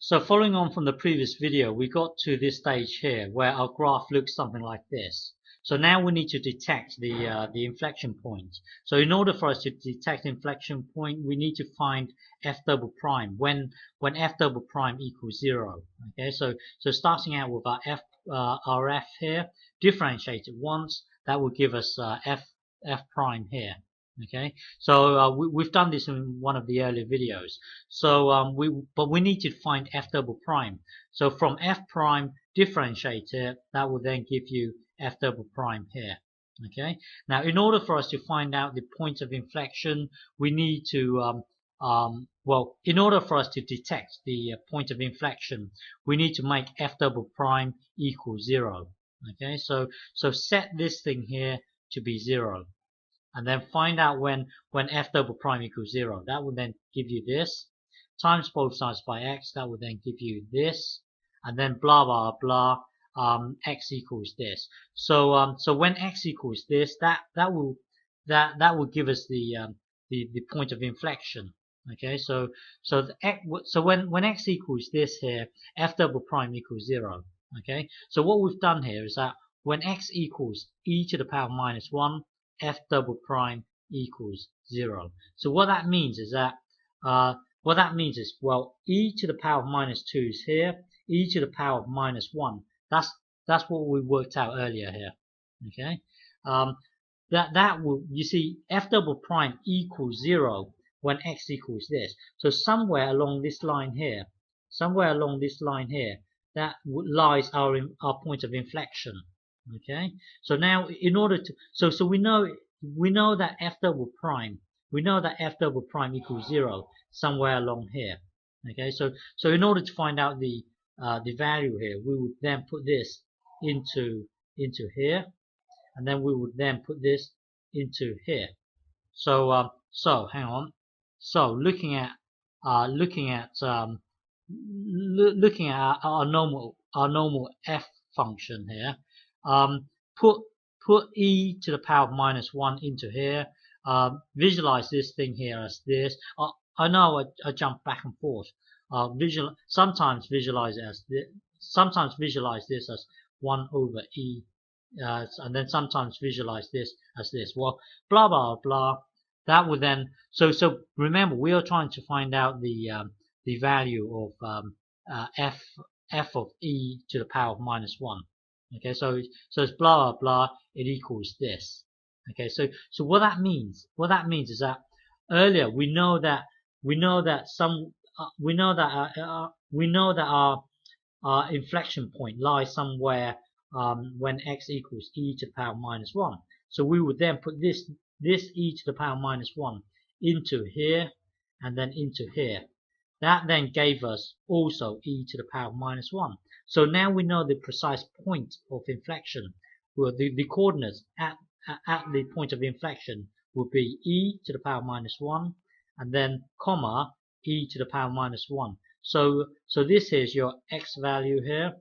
So following on from the previous video, we got to this stage here where our graph looks something like this. So now we need to detect the inflection point. So in order for us to detect inflection point, we need to find f double prime when f double prime equals 0. Okay, so starting out with our f here, differentiate it once, that will give us f prime here. Okay, so we've done this in one of the earlier videos. So but we need to find f double prime. So from f prime, differentiate it. That will then give you f double prime here. Okay. Now, in order for us to find out the point of inflection, we need to well, in order for us to detect the point of inflection, we need to make f double prime equal 0. Okay. So set this thing here to be 0. And then find out when f double prime equals 0. That will then give you this, times both sides by x. That will then give you this, and then blah blah blah. X equals this. So when x equals this, that will give us the point of inflection. Okay, so when x equals this here, f double prime equals 0. Okay, so what we've done here is that when x equals e to the power minus 1, f double prime equals 0. So what that means is that well, e to the power of minus 2 is here, e to the power of minus 1. That's what we worked out earlier here. Okay, that will, you see, f double prime equals 0 when x equals this. So somewhere along this line here, that lies our point of inflection. Okay, so now in order to so we know that f double prime equals 0 somewhere along here. Okay, so in order to find out the value here, we would then put this into here, and then we would then put this into here. So hang on. So looking at our normal f function here, put e to the power of minus 1 into here. Visualize this thing here as this. I know I jump back and forth. Sometimes visualize it as this. Sometimes visualize this as 1 over e, and then sometimes visualize this as this. Well, blah blah blah. That would then. So remember, we are trying to find out the value of f of e to the power of minus 1. Okay, so it's blah blah blah. It equals this. Okay, so what that means is that earlier we know that our inflection point lies somewhere when x equals e to the power minus 1. So we would then put this e to the power minus 1 into here and then into here. That then gave us also e to the power minus 1. So now we know the precise point of inflection. Well, the coordinates at the point of inflection would be e to the power minus 1 and then comma e to the power minus 1. So this is your x value here,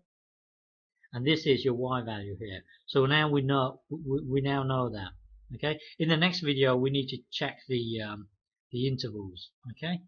and this is your y value here. So now we now know that. Okay. In the next video, we need to check the intervals. Okay.